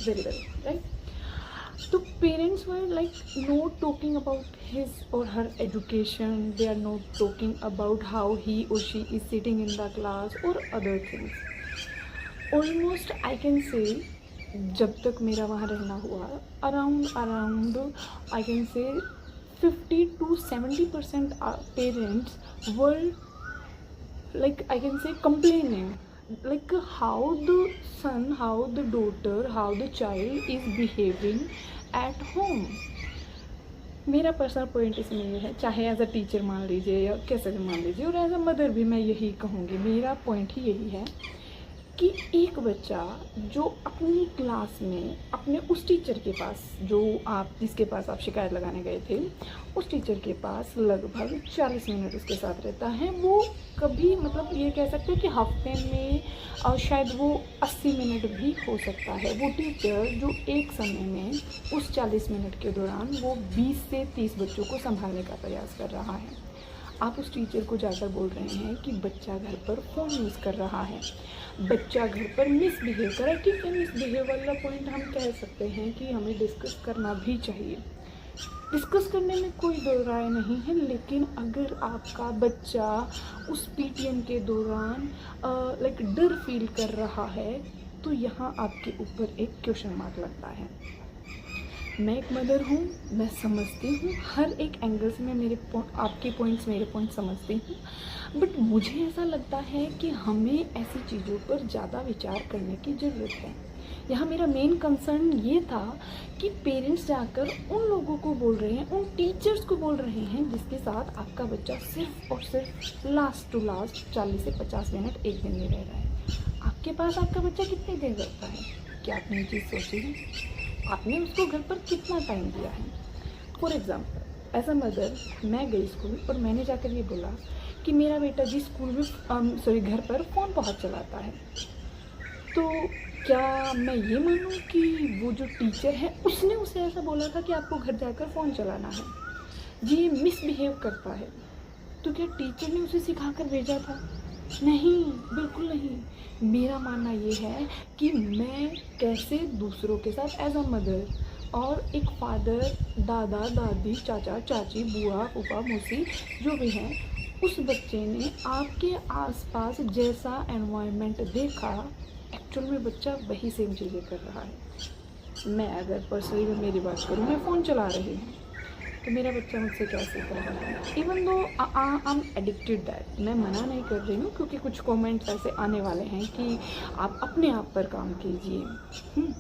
very well, right? So parents were like not talking about his or her education, they are not talking about how he or she is sitting in the class or other things. Almost I can say, जब तक मेरा वहाँ रहना हुआ, around I can say 50 to 70% parents were like I can say complaining, like how the son, how the daughter, how the child is behaving at home. मेरा personal point इसमें ये है, चाहे एज अ टीचर मान लीजिए या कैसे भी मान लीजिए, और एज अ मदर भी मैं यही कहूँगी, मेरा पॉइंट ही यही है कि एक बच्चा जो अपनी क्लास में अपने उस टीचर के पास, जो आप जिसके पास आप शिकायत लगाने गए थे, उस टीचर के पास लगभग 40 मिनट उसके साथ रहता है, वो कभी मतलब ये कह सकते हैं कि हफ्ते में शायद वो 80 मिनट भी हो सकता है। वो टीचर जो एक समय में उस 40 मिनट के दौरान वो 20 से 30 बच्चों को संभालने का प्रयास कर रहा है। आप उस टीचर को जाकर बोल रहे हैं कि बच्चा घर पर फ़ोन यूज़ कर रहा है, बच्चा घर पर मिसबिहेव कर रहा है। ठीक है, मिसबिहेव वाला पॉइंट हम कह सकते हैं कि हमें डिस्कस करना भी चाहिए, डिस्कस करने में कोई दो राय नहीं है, लेकिन अगर आपका बच्चा उस पीटीएम के दौरान लाइक डर फील कर रहा है, तो यहाँ आपके ऊपर एक क्वेश्चन मार्क लगता है। मैं एक मदर हूँ, मैं समझती हूँ हर एक एंगल से, मैं आपके पॉइंट्स मेरे पॉइंट समझती हूँ, बट मुझे ऐसा लगता है कि हमें ऐसी चीज़ों पर ज़्यादा विचार करने की ज़रूरत है। यहाँ मेरा मेन कंसर्न ये था कि पेरेंट्स जाकर उन लोगों को बोल रहे हैं, उन टीचर्स को बोल रहे हैं जिसके साथ आपका बच्चा सिर्फ और सिर्फ लास्ट टू लास्ट 40 से 50 मिनट एक दिन में रह रहा है। आपके पास आपका बच्चा कितनी देर रहता है? क्या आपने ये चीज़ सोची है? आपने उसको घर पर कितना टाइम दिया है? For example as a mother, मैं गई स्कूल और मैंने जाकर ये बोला कि मेरा बेटा जी स्कूल में घर पर फ़ोन बहुत चलाता है, तो क्या मैं ये मानूँ कि वो जो टीचर है उसने उसे ऐसा बोला था कि आपको घर जाकर फ़ोन चलाना है? जी ये मिसबिहेव करता है, तो क्या टीचर ने उसे सिखा कर भेजा था? नहीं, बिल्कुल नहीं। मेरा मानना ये है कि मैं कैसे दूसरों के साथ एज अ मदर और एक फादर, दादा दादी, चाचा चाची, बुआ फूफा मौसी जो भी हैं, उस बच्चे ने आपके आसपास जैसा एनवायरनमेंट देखा, एक्चुअल में बच्चा वही सेम चीज़ें कर रहा है। मैं अगर पर्सनली मैं मेरी बात करूँ, मैं फ़ोन चला रही हूँ, तो मेरा बच्चा मुझसे क्या सीख रहा है? Even though I am addicted that, मैं मना नहीं कर रही हूँ, क्योंकि कुछ कमेंट्स ऐसे आने वाले हैं कि आप अपने आप पर काम कीजिए।